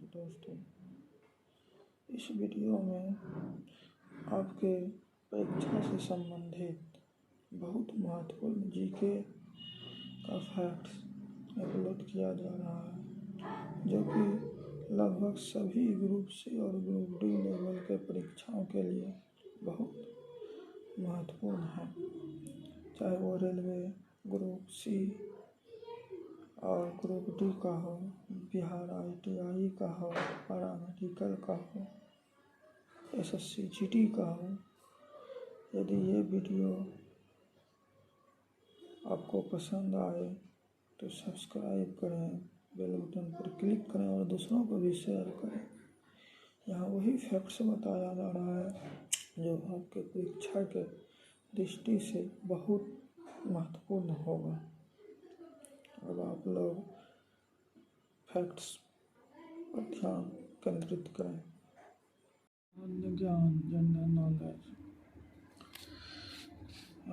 दोस्तों, इस वीडियो में आपके परीक्षा से संबंधित बहुत महत्वपूर्ण जीके का फैक्ट्स अपलोड किया जा रहा है, जो कि लगभग सभी ग्रुप सी और ग्रुप डी लेवल के परीक्षाओं के लिए बहुत महत्वपूर्ण है। चाहे वो रेलवे ग्रुप सी और ग्रुप डी का हो, बिहार ITI का हो, पैरामेडिकल का हो, SSC GD का हो। यदि ये वीडियो आपको पसंद आए तो सब्सक्राइब करें, बेल बटन पर क्लिक करें और दूसरों को भी शेयर करें। यहाँ वही फैक्ट्स बताया जा रहा है जो आपके परीक्षा के दृष्टि से बहुत महत्वपूर्ण होगा। अब आप लोग फैक्ट्स पर ध्यान केंद्रित करें। ज्ञान जनरल नॉलेज।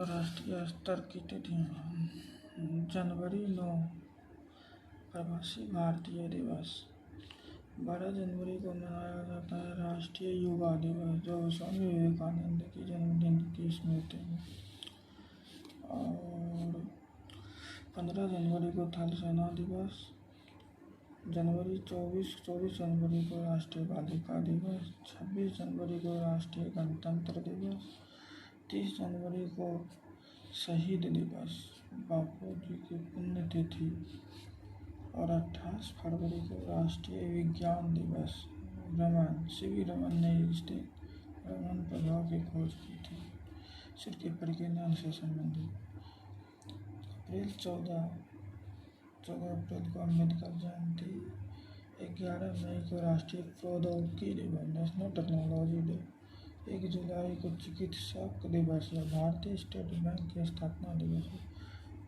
राष्ट्रीय स्तर की तिथियां। जनवरी 9 प्रवासी भारतीय दिवस। 12 जनवरी को मनाया जाता है राष्ट्रीय युवा दिवस, जो स्वामी विवेकानंद की जन्मदिन की स्मृति में। और 15 जनवरी को थल सेना दिवस। जनवरी 24 जनवरी को राष्ट्रीय बालिका दिवस। 26 जनवरी को राष्ट्रीय गणतंत्र दिवस। 30 जनवरी को शहीद दिवस, बापू जी की पुण्यतिथि। और 28 फरवरी को राष्ट्रीय विज्ञान दिवस। रमन CV रमन ने रमन प्रभाव की खोज की थी, सिर के परिज्ञान से संबंधित। अप्रैल 14 अप्रैल को अम्बेडकर जयंती। 11 मई को राष्ट्रीय प्रौद्योगिकी दिवस, नेशनल टेक्नोलॉजी डे। 1 जुलाई को चिकित्सक दिवस या भारतीय स्टेट बैंक की स्थापना दिवस है।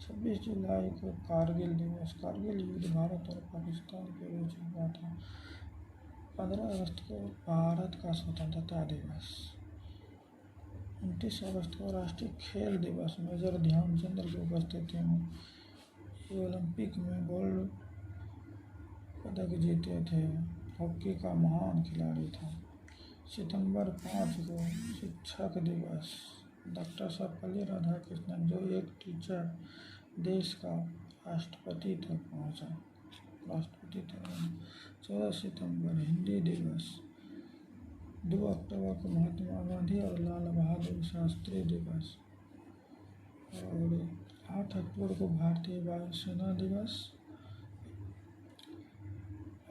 26 जुलाई को कारगिल दिवस, कारगिल युद्ध भारत और पाकिस्तान के बीच हुआ था। 15 अगस्त को भारत का स्वतंत्रता दिवस। 29 अगस्त को राष्ट्रीय खेल दिवस, मेजर ध्यानचंद की उपस्थिति में ये ओलंपिक में गोल्ड पदक जीते थे। हॉकी का महान खिलाड़ी था। सितंबर 5 को शिक्षक दिवस, डॉक्टर सर्वपल्ली राधाकृष्णन, जो एक टीचर देश का राष्ट्रपति तक पहुंचा। 14 सितंबर हिंदी दिवस। 2 अक्टूबर को महात्मा गांधी और लाल बहादुर शास्त्री दिवस। और 8 अक्टूबर को भारतीय वायुसेना दिवस।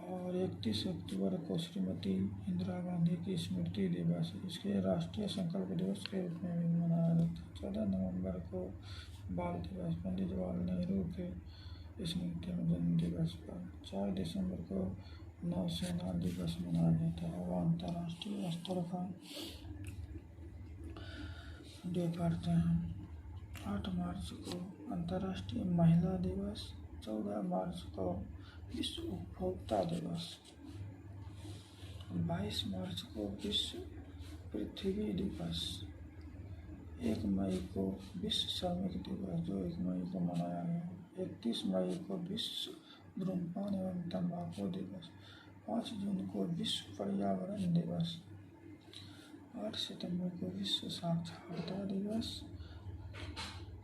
और 31 अक्टूबर को श्रीमती इंदिरा गांधी की स्मृति दिवस। इसके राष्ट्रीय संकल्प दिवस के रूप में भी मनाया जाता है। 14 नवंबर को बाल दिवस, पंडित जवाहरलाल नेहरू के स्मृति में जन्म दिवस पर। 4 दिसंबर को नौसेना दिवस मनाया जाता है। और अंतर्राष्ट्रीय स्तर का डे करते हैं। 8 मार्च को अंतर्राष्ट्रीय महिला दिवस। 14 मार्च को विश्व उपभोक्ता दिवस। 22 मार्च को विश्व पृथ्वी दिवस। 1 मई को विश्व श्रमिक दिवस, जो 1 मई को मनाया गया। 31 मई को विश्व धूम्रपान एवं तंबाकू दिवस। 5 जून को विश्व पर्यावरण दिवस। 8 सितंबर को विश्व साक्षरता दिवस।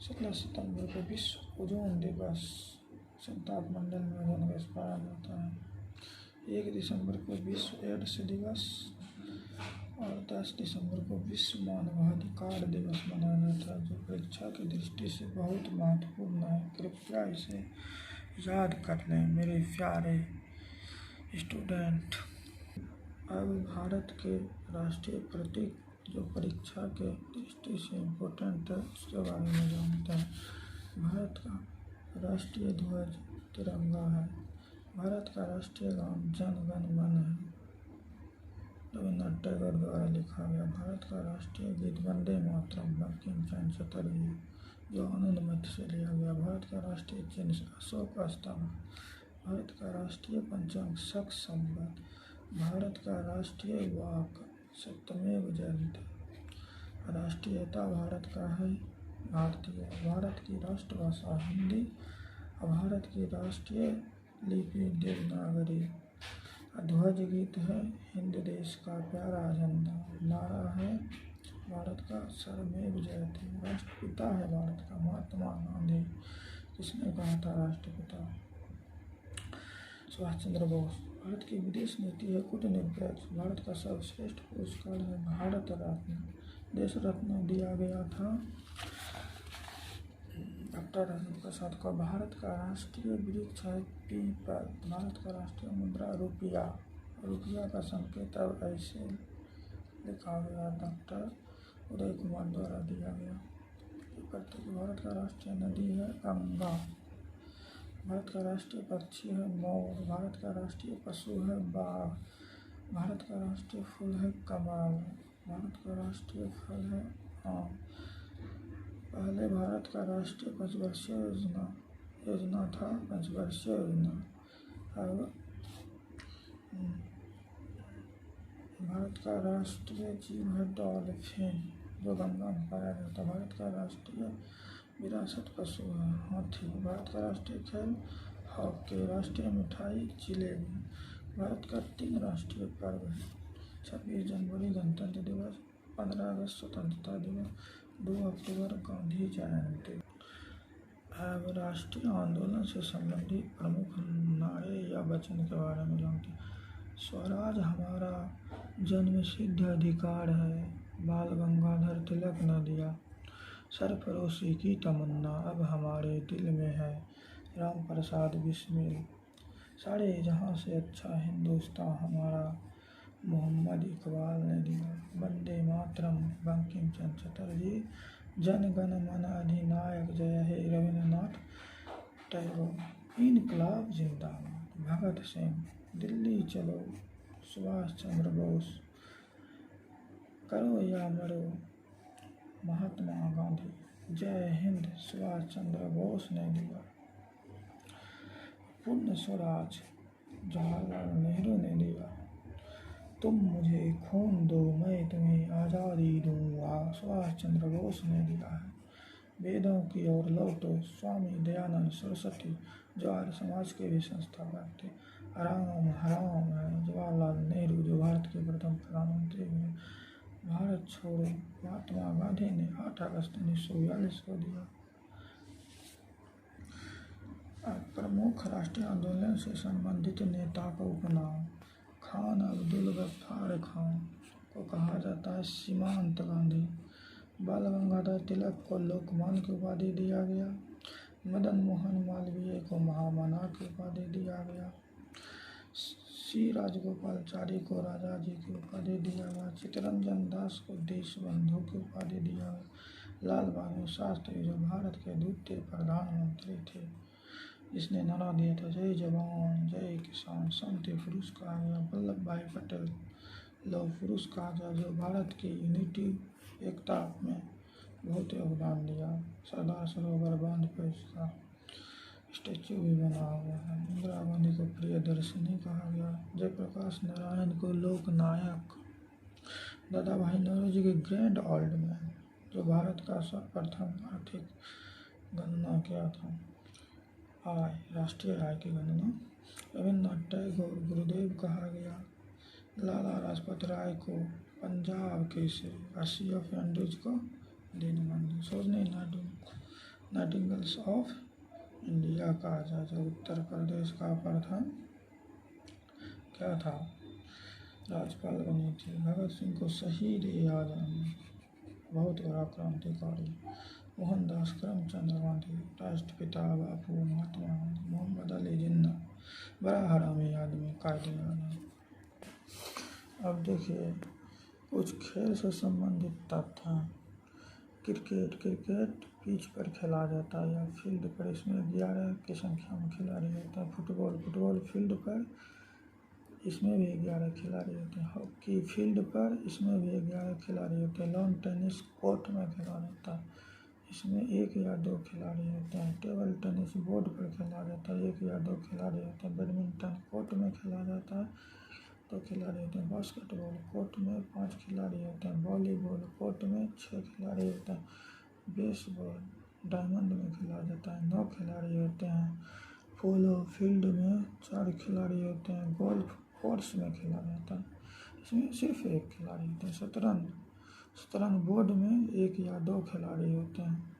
17 सितंबर को विश्व ओजोन दिवस, तापमंडल में ओजोन गैस पाया जाता है। 1 दिसंबर को विश्व एड्स दिवस। और 10 दिसंबर को विश्व मानवाधिकार दिवस मनाया जाता है, जो परीक्षा की दृष्टि से बहुत महत्वपूर्ण है। कृपया इसे याद कर लें मेरे प्यारे स्टूडेंट। अब भारत के राष्ट्रीय प्रतीक, जो परीक्षा के दृष्टि से इम्पोर्टेंट है, उसके बारे में जानते हैं। भारत का राष्ट्रीय ध्वज तिरंगा है। भारत का राष्ट्रीय गान जन गण मन है, रविन्द्रनाथ टैगोर द्वारा लिखा गया। भारत का राष्ट्रीय गीत वंदे मातरम बंकिम चंद्र चटर्जी, जो आनंद से लिया गया। भारत का राष्ट्रीय चिन्ह अशोक स्तंभ। भारत का राष्ट्रीय पंचांग शक संवत। भारत का राष्ट्रीय वाक सत्यमेव जयते। राष्ट्रीयता भारत का है भारतीय। भारत की राष्ट्रभाषा हिंदी। भारत की राष्ट्रीय लिपि देवनागरी। ध्वज गीत है हिंद देश का प्यारा झंडा, नारा है भारत का सर्वमेव जयते, राष्ट्रपिता है भारत का महात्मा गांधी। किसने कहा था राष्ट्रपिता? सुभाष चंद्र बोस। भारत की विदेश नीति है कूटनीति। भारत का सर्वश्रेष्ठ पुरस्कार है भारत रत्न। देश रत्न दिया गया था डॉक्टर राजेंद्र प्रसाद को। भारत का राष्ट्रीय वृक्ष है पीपल। भारत का राष्ट्रीय मुद्रा रुपया। रुपया का संकेत अब ऐसे लिखा गया, डॉक्टर उदय कुमार द्वारा दिया गया। प्रत्येक भारत का राष्ट्रीय नदी है गंगा। भारत का राष्ट्रीय पक्षी है मोर। भारत का राष्ट्रीय पशु है बाघ। भारत का राष्ट्रीय फूल है कमल। भारत का राष्ट्रीय फल है आम। पहले भारत का राष्ट्रीय पंचवर्षीय योजना था पंचवर्षीय योजना। अब भारत का राष्ट्रीय जीव है डॉल्फिन, जो गंगा में पाया जाता है। भारत का राष्ट्रीय विरासत पशु है हाथी। भारत का राष्ट्रीय खेल हॉकी। राष्ट्रीय मिठाई जिलेबी। भारत का 3 राष्ट्रीय पर्व है 26 जनवरी गणतंत्र दिवस, 15 अगस्त स्वतंत्रता दिवस, 2 अक्टूबर गांधी जयंती। अब राष्ट्रीय आंदोलन से संबंधित प्रमुख नारे या वचन के बारे में जानते हैं। स्वराज हमारा जन्मसिद्ध अधिकार है, बाल गंगाधर तिलक ने दिया। सरफरोशी की तमन्ना अब हमारे दिल में है, राम प्रसाद बिस्मिल। सारे जहां से अच्छा हिंदुस्तान हमारा, मोहम्मद इकबाल ने दिया। वंदे मातरम बंकिम चंद्र चटर्जी। जन गण मन अधिनायक जय हे रविन्द्रनाथ टैगोर। इनकलाब जिंदाबाद भगत सिंह। दिल्ली चलो सुभाष चंद्र बोस। करो या मरो महात्मा गांधी। जय हिंद सुभाष चंद्र बोस ने दिया। पूर्ण स्वराज जवाहरलाल नेहरू ने दिया। तुम मुझे खून दो मैं तुम्हें आज़ादी दूंगा, सुभाष चंद्र बोस ने दिया है। वेदों की ओर लौटो स्वामी दयानंद सरस्वती, जो आर्य समाज के भी संस्थापक थे। राम हराम है जवाहरलाल नेहरू, जो भारत के प्रथम प्रधानमंत्री हुए। भारत छोड़ो महात्मा गांधी ने 8 अगस्त 1942 को दिया। प्रमुख राष्ट्रीय आंदोलन से संबंधित नेता का उपनाम। खान अब्दुल गफ्फार खान को कहा जाता है सीमांत गांधी। बाल गंगाधर तिलक को लोकमान्य की उपाधि दिया गया। मदन मोहन मालवीय को महामना की उपाधि दिया गया। सी राजगोपालाचारी को राजा जी की उपाधि दिया गया। चित्तरंजन दास को देशबंधु की उपाधि दिया गया। लाल बहादुर शास्त्री, जो भारत के द्वितीय प्रधानमंत्री थे, जिसने नारा दिया था जय जवान जय किसान, शांति पुरुष कहा गया। वल्लभ भाई पटेल लौह पुरुष कहा गया, जो भारत की यूनिटी एकता में बहुत योगदान दिया। सरदार सरोवर बांध पर इसका स्टैचू भी बना हुआ है। इंदिरा गांधी को प्रियदर्शिनी कहा गया। जयप्रकाश नारायण को लोकनायक। दादा भाई नौरोजी के ग्रैंड ओल्ड मैन, जो भारत का सर्वप्रथम आर्थिक गणना किया था, आय राष्ट्रीय आय की गणना। रविन्द्रनाथ टैगोर गुरुदेव कहा गया। लाला लाजपत राय को पंजाब केसरी, काशी ऑफ इंडीज को Deenbandhu. Sarojini nightingales of India कहा जाए, जो उत्तर प्रदेश का प्रथम क्या था, राज्यपाल बनी थी। भगत सिंह को शहीद आजम, बहुत बड़ा क्रांतिकारी। मोहनदास करमचंद गांधी, राष्ट्रपिता बापू महात्मा गांधी। मोहम्मद अली जिन्ना, बड़ा हरामी आदमी, कायदे आजम। अब देखिए कुछ खेल से संबंधित तथ्य हैं। क्रिकेट पिच पर खेला जाता है या फील्ड पर, इसमें 11 की संख्या में खिलाड़ी होते हैं। फुटबॉल फील्ड पर, इसमें भी 11 खिलाड़ी होते हैं। हॉकी फील्ड पर, इसमें भी 11 खिलाड़ी होते हैं। लॉन टेनिस कोर्ट में खेला जाता है, इसमें 1 या 2 खिलाड़ी होते हैं। टेबल टेनिस बोर्ड पर खेला जाता है, 1 या 2 खिलाड़ी होते हैं। बैडमिंटन कोर्ट में खेला जाता है, 2 खिलाड़ी होते हैं। बास्केटबॉल कोर्ट में 5 खिलाड़ी होते हैं। वॉलीबॉल कोर्ट में 6 खिलाड़ी होते हैं। बेसबॉल डायमंड में खेला जाता है, 9 खिलाड़ी होते हैं। पोलो फील्ड में 4 खिलाड़ी होते हैं। गोल्फ कोर्स में खेला जाता है। इसमें सिर्फ एक खिलाड़ी होते हैं। शतरंज बोर्ड में 1 या 2 खिलाड़ी होते हैं।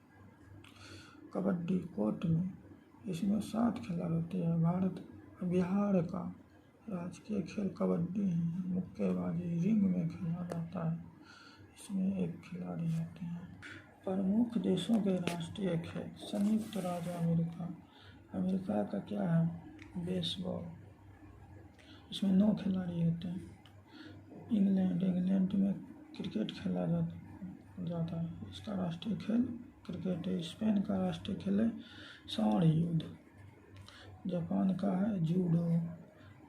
कबड्डी कोर्ट में इसमें 7 खिलाड़ी होते हैं। बिहार का राजकीय खेल कबड्डी है। मुक्केबाजी रिंग में खेला जाता है। इसमें 1 खिलाड़ी होते हैं। प्रमुख देशों के राष्ट्रीय खेल। संयुक्त राज्य अमेरिका का क्या है? बेसबॉल, इसमें 9 खिलाड़ी होते हैं। इंग्लैंड में क्रिकेट खेला जाता है। इसका राष्ट्रीय खेल क्रिकेट है। स्पेन का राष्ट्रीय खेल है स्वर्ण युद्ध। जापान का है जूडो।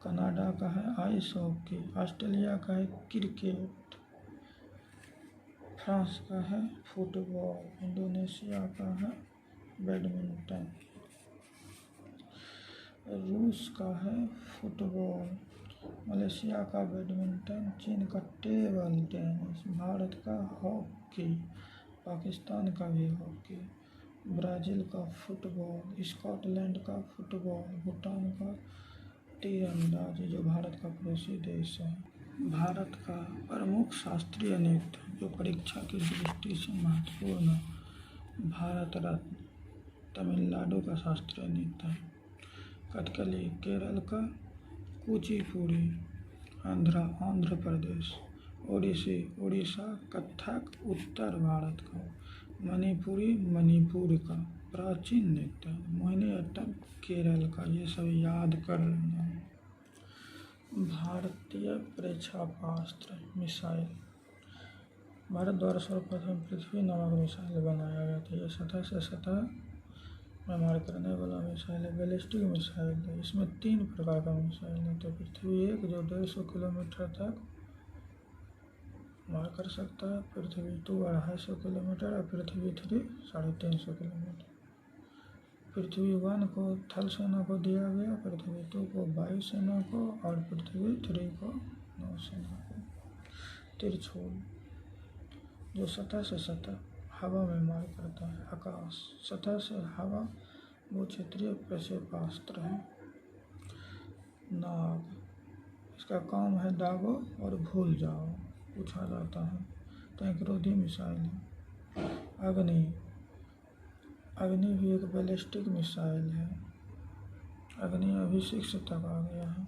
कनाडा का है आइस हॉकी। ऑस्ट्रेलिया का है क्रिकेट। फ्रांस का है फुटबॉल। इंडोनेशिया का है बैडमिंटन। रूस का है फुटबॉल। मलेशिया का बैडमिंटन। चीन का टेबल टेनिस। भारत का हॉकी। पाकिस्तान का भी हॉकी। ब्राज़ील का फुटबॉल। स्कॉटलैंड का फुटबॉल। भूटान का तीरंदाजी, जो भारत का पड़ोसी देश है। भारत का प्रमुख शास्त्रीय नृत्य जो परीक्षा की दृष्टि से महत्वपूर्ण है, भारत रत्न। तमिलनाडु का शास्त्रीय नृत्य है कथकली। केरल का कुचिपुड़ी। आंध्र प्रदेश ओडिसी उड़ीसा। कथक उत्तर भारत का। मणिपुरी मणिपुर का प्राचीन नृत्य। मोहिनीअट्टम केरल का। ये सब याद कर लेना। भारतीय प्रेक्षापास्त्र मिसाइल। भारत द्वारा सर्वप्रथम पृथ्वी नामक मिसाइल बनाया गया था। ये सतह से सतह में मार करने वाला मिसाइल है। बैलिस्टिक मिसाइल है। इसमें 3 प्रकार का मिसाइल है। तो पृथ्वी 1 जो 150 किलोमीटर तक मार कर सकता है। पृथ्वी 2 250 किलोमीटर और पृथ्वी 3 350 किलोमीटर। पृथ्वी 1 को थल सेना को दिया गया, पृथ्वी 2 को वायु सेना को और पृथ्वी 3 को नौसेना को। त्रिशूल जो सतह से सतह हवा में मार करता है। आकाश सतह से हवा वो क्षेत्रीय प्रक्षेपास्त्र है। नाग इसका काम है दागो और भूल जाओ, पूछा जाता है। टैंकरोधी मिसाइल है। अग्नि भी एक बैलिस्टिक मिसाइल है। अग्नि अभी 6 तक आ गया है।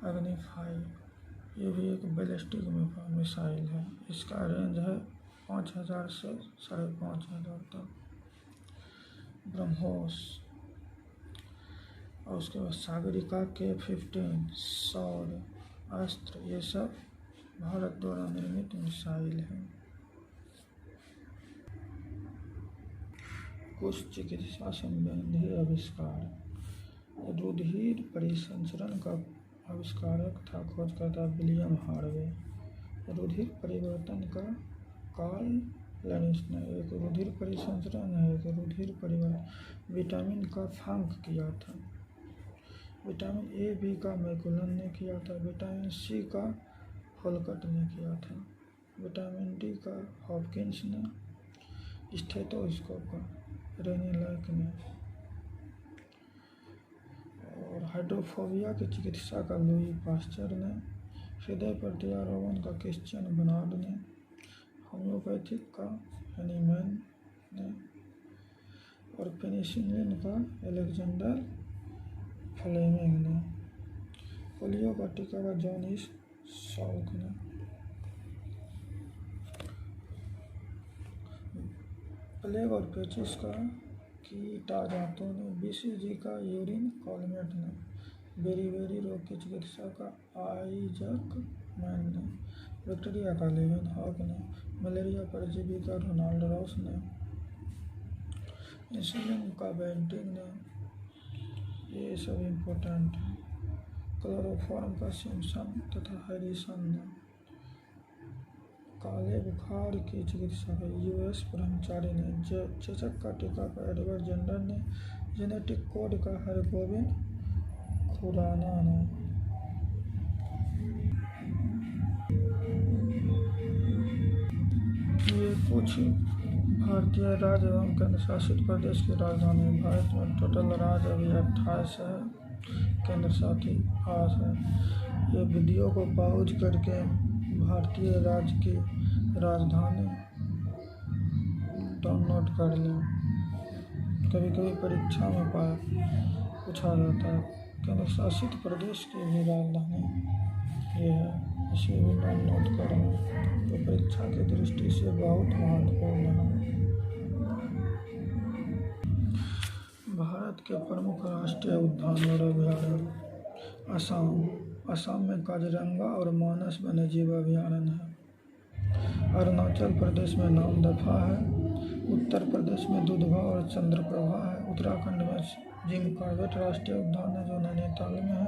अग्नि 5 ये भी एक बैलिस्टिक मिसाइल है। इसका रेंज है 5000 से 5500 तक। ब्रह्मोस और उसके बाद सागरिका K-15 सौर अस्त्र, ये सब भारत द्वारा निर्मित मिसाइल है। कुछ चिकित्सा संबंधी आविष्कार। रुधिर परिसंचरण का आविष्कारक था खोजकर्ता विलियम हार्वे। रुधिर परिवर्तन का कार्ल लेनिस ने एक रुधिर परिसंचरण है, एक रुधिर परिवर्तन। विटामिन का फंक किया था। विटामिन ए बी का मैकुलन ने किया था। विटामिन सी का होलकट ने किया था। विटामिन डी का हॉपकिंस ने। स्टेथोस्कोप का रेनिलैक ने। और हाइड्रोफोबिया की चिकित्सा का लुई पास्चर ने। हृदय प्रत्यारोपण का क्रिश्चियन बर्नार्ड ने। होम्योपैथिक का हैनीमैन ने। और पेनिसिलिन का अलेक्जेंडर फ्लेमिंग ने। पोलियो का टीका का जॉन सॉल्क ने। प्लेग और पेचिस का कीटा जातों ने। BCG का यूरिन कॉलमेट ने। बेरी रोग की चिकित्सा का आइजक मैन ने। बैक्टीरिया का लेवन हॉक ने। मलेरिया परजीवी का रोनाल्ड रॉस ने। इंसुलिन का बेंटिंग ने। ये सब इम्पोर्टेंट है। क्लोरोफॉर्म का सिम्पसन तथा हैरिसन ने। काले बुखार की चिकित्सा का US ब्रह्मचारी ने। चेचक का टीका का एडवर्ड जेंडर ने। जेनेटिक कोड का हरगोविंद खुराना ने। ये कुछ भारतीय राज्य एवं केंद्र शासित प्रदेश की राजधानी। भारत में टोटल राज्य अभी 28 है। केंद्र शासित आज है। ये वीडियो को पॉज करके भारतीय राज्य की राजधानी डाउनलोड कर लें। कभी कभी परीक्षा में पूछा जाता है केंद्र शासित प्रदेश की भी राजधानी ये है, इसे भी डाउनलोड करें तो परीक्षा की दृष्टि से बहुत महत्वपूर्ण है। भारत के प्रमुख राष्ट्रीय उद्यान और अभयारण्य असम में काजीरंगा और मानस वन्यजीव अभयारण्य है। अरुणाचल प्रदेश में नामदफा है। उत्तर प्रदेश में दुधवा और चंद्रप्रभा है। उत्तराखंड में जिम कॉर्बेट राष्ट्रीय उद्यान है जो नैनीताल में है।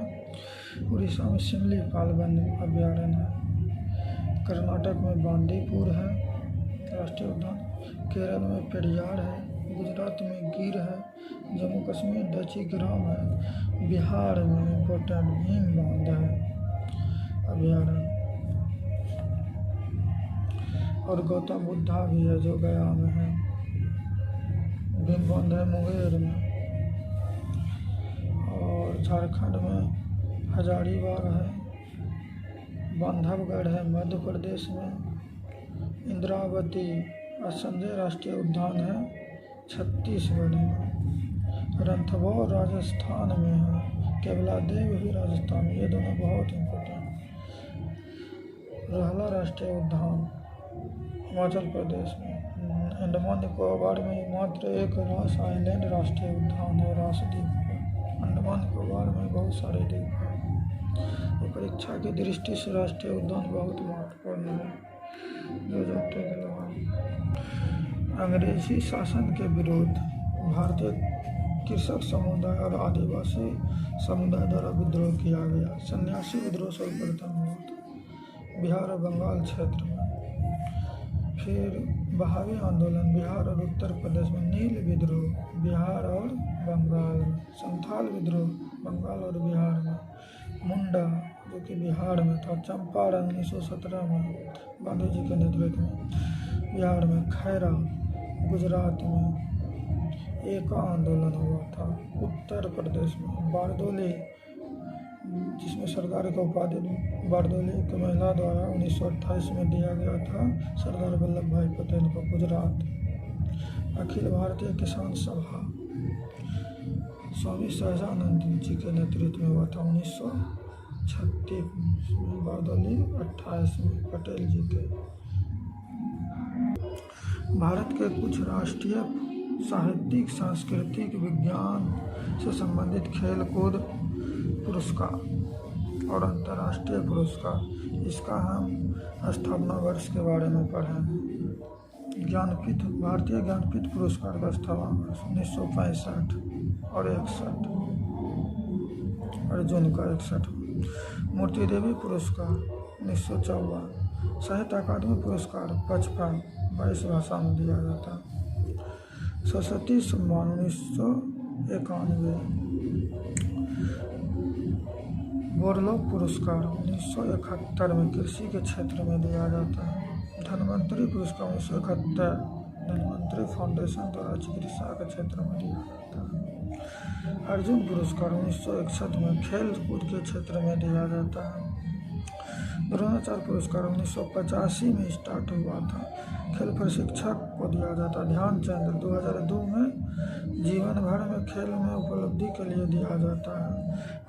उड़ीसा में सिमलीपाल वन्य अभयारण्य है। कर्नाटक में बांदीपुर है राष्ट्रीय उद्यान। केरल में पेरियार है। गुजरात में गिर है। जम्मू कश्मीर डची ग्राम है। बिहार में इम्पोर्टेंट भीम बांध है अभयारण्य, और गौतम बुद्धा भी है जो गया में है। भीम बांध है मुंगेर में, और झारखंड में हजारीबाग है। बांधवगढ़ है मध्य प्रदेश में। इंद्रावती और संजय राष्ट्रीय उद्यान है छत्तीसगढ़ में। रणथंभौर राजस्थान में है। केवलादेव भी राजस्थान में। ये दोनों बहुत इम्पोर्टेंट। रहला राष्ट्रीय उद्यान हिमाचल प्रदेश में। अंडमान निकोबार में मात्र एक रास आइलैंड राष्ट्रीय उद्यान है, रासद्वीप। अंडमान निकोबार में बहुत सारे द्वीप हैं। तो परीक्षा की दृष्टि से राष्ट्रीय उद्यान बहुत महत्वपूर्ण है। अंग्रेजी शासन के विरुद्ध भारतीय कृषक समुदाय और आदिवासी समुदाय द्वारा विद्रोह किया गया। सन्यासी विद्रोह सर्वप्रथम हुआ था बिहार और बंगाल क्षेत्र में। फिर बहावी आंदोलन बिहार और उत्तर प्रदेश में। नील विद्रोह बिहार और बंगाल में। संथाल विद्रोह बंगाल और बिहार में। मुंडा जो कि बिहार में था। चंपारण 1917 में गांधी जी के नेतृत्व में बिहार में। खैरा गुजरात में एका आंदोलन हुआ था। उत्तर प्रदेश में बारदोली, जिसमें सरदार का उपाधि बारदोली को महिला द्वारा 1928 में दिया गया था सरदार वल्लभ भाई पटेल को। गुजरात अखिल भारतीय किसान सभा स्वामी सहजानंद जी के नेतृत्व में हुआ था 1936 में। बारदोली 28 में पटेल जी के। भारत के कुछ राष्ट्रीय साहित्यिक सांस्कृतिक विज्ञान से संबंधित खेल कूद पुरस्कार और अंतर्राष्ट्रीय पुरस्कार। इसका हम स्थापना वर्ष के बारे में पढ़ें। ज्ञानपीठ भारतीय ज्ञानपीठ पुरस्कार का स्थापना वर्ष 1965 और 61 अर्जुन का 61। मूर्ति देवी पुरस्कार 1954। साहित्य अकादमी पुरस्कार 55 22 भाषा में दिया जाता है। सरस्वती सम्मान 1991। बोरलोग पुरस्कार 1971 में कृषि के क्षेत्र में दिया जाता है। धन्वंतरी पुरस्कार 1971 धन्वंतरी फाउंडेशन द्वारा चिकित्सा के क्षेत्र में दिया जाता है। अर्जुन पुरस्कार 1961 में खेल कूद के क्षेत्र में दिया जाता है। द्रोणाचार्य पुरस्कार 1985 में स्टार्ट हुआ था। खेल प्रशिक्षक को दिया जाता है। ध्यानचंद 2002 में जीवन भर में खेल में उपलब्धि के लिए दिया जाता है।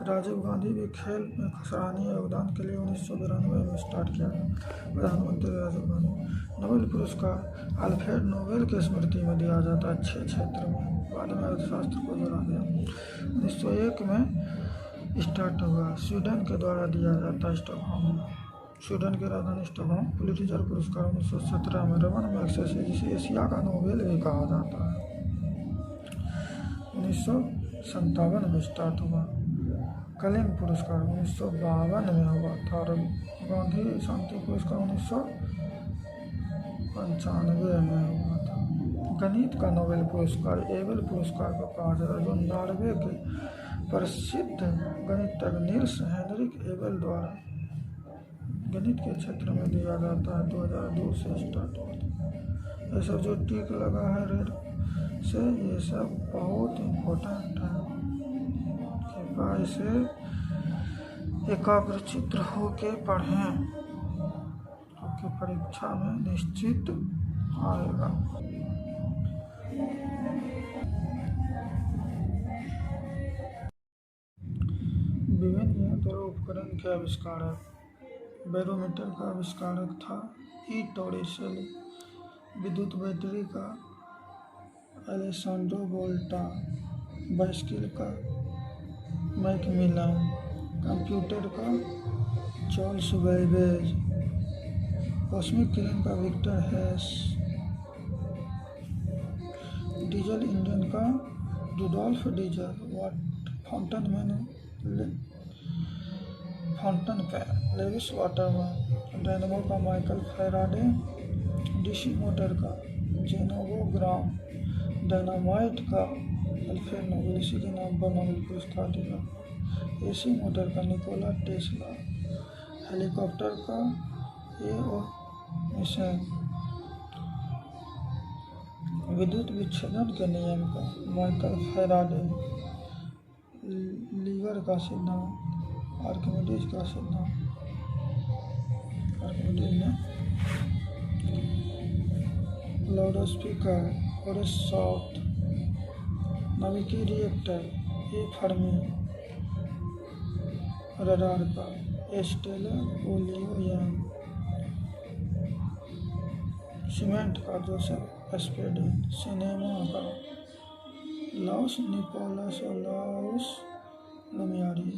राजीव गांधी भी खेल में सराहनीय योगदान के लिए 1992 में स्टार्ट किया गया। प्रधानमंत्री राजीव गांधी। नोबेल पुरस्कार अल्फ्रेड नोबेल की स्मृति में दिया जाता है 6 क्षेत्र में। बाद में अर्थशास्त्र को जोड़ा गया। 1901 में स्टार्ट हुआ। स्वीडन के द्वारा दिया जाता है स्टॉकहोम में। स्वीडन की राजधानी स्टॉकहोम। पुलित्जर पुरस्कार 1917 में रमन मैग्सेसे, जिसे एशिया का नोबेल भी कहा जाता है, 1957 में स्टार्ट हुआ। कलिंग पुरस्कार 1952 में हुआ था। और गांधी शांति पुरस्कार 1995 में हुआ था। गणित का नोबेल पुरस्कार एबेल पुरस्कार को कहा जाता है, जो नॉर्वे के प्रसिद्ध गणितज्ञ नील्स हेनरिक एबेल द्वारा गणित के क्षेत्र में दिया जाता है। 2002 से स्टार्ट हुआ था। ये सब जो टिक लगा है रेड से, ये सब बहुत इम्पोर्टेंट है। कृपया इसे एकाग्रचित्त होके पढ़ें, आपकी परीक्षा में निश्चित आएगा। विभिन्न यंत्र और उपकरण के आविष्कारक। बैरोमीटर का आविष्कारक था ई टोरिसेली। विद्युत बैटरी का एलेसांड्रो वोल्टा। बाइसिकल का मैकमिलन। कंप्यूटर का चार्ल्स बेबेज। कॉस्मिक किरण का विक्टर हेस। डीजल इंजन का रुडोल्फ डीजल। फाउंटन का लेविस वाटरमैन। डायनामो का माइकल फैराडे। डीसी मोटर का जेनोबो ग्राम। डायनामाइट का अल्फ्रेड नोबेल, इसी के नाम पर नोबेल पुरस्कार दिया। एसी मोटर का निकोला टेस्ला। हेलीकॉप्टर का एओ मिशन। विद्युत विच्छेदन के नियम का माइकल फैराडे। लीवर का सिद्धांत आर्किमिडीज का सिद्धांत आर्किमिडीज ने। Loudspeaker Horace soft. नाभिकीय रिएक्टर ए फर्मी। रडार का एस्टेला यंग। सीमेंट का जोसेफ एस्पेडिन। सिनेमा का लॉस निकोलस और लॉस लुमियारी।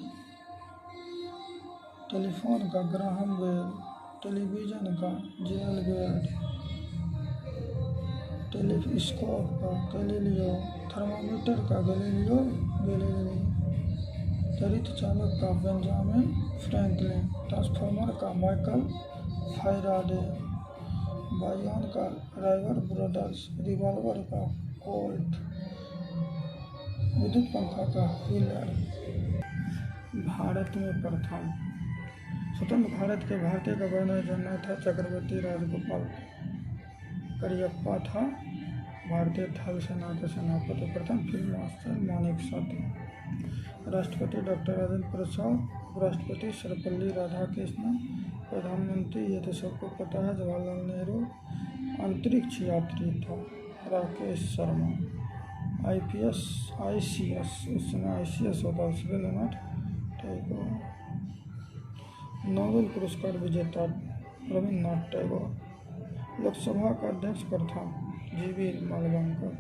टेलीफोन का ग्राहम बेल। टेलीविजन का जेल बेड। टेलीस्कोप का गैलीलियो। थर्मामीटर का गैलीलियो गैलीली। त्वरित चालक का बेंजामिन फ्रैंकलिन। ट्रांसफार्मर का माइकल फैराडे। बायोन का राइवर ब्रदर्स। रिवॉल्वर का कोल्ट। विद्युत पंखा का व्हीलर। भारत में प्रथम स्वतंत्र भारत के भारतीय गवर्नर जनरल था चक्रवर्ती राजगोपाल करियप्पा था। भारतीय थल सेना के सेनापति। प्रथम फील्ड मार्शल मानेकशॉ थे। राष्ट्रपति डॉक्टर राजेंद्र प्रसाद। उपराष्ट्रपति सर्वपल्ली राधाकृष्णन। प्रधानमंत्री, ये तो सबको पता है, जवाहरलाल नेहरू। अंतरिक्ष यात्री था राकेश शर्मा। IPS ICS, उस समय ICS होता, रवींद्रनाथ टैगोर। नोबेल पुरस्कार विजेता रवींद्रनाथ टैगोर। लोकसभा का अध्यक्ष प्रथम GV मालवंकर।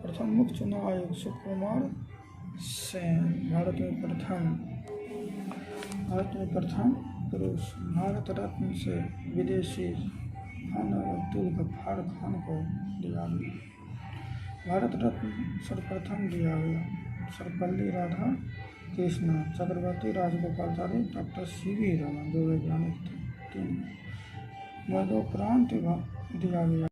प्रथम मुख्य चुनाव आयुक्त सुकुमार सेन। भारत में प्रथम पुरुष। भारत रत्न से विदेशी खान अब्दुल गफ्फार खान को दिया गया। भारत रत्न सर्वप्रथम दिया गया सर्वपल्ली राधाकृष्णन, चक्रवर्ती राजगोपालाचारी, डॉक्टर CV रमन, जो वैज्ञानिक थे। 3 मरणोपरांत दिया गया।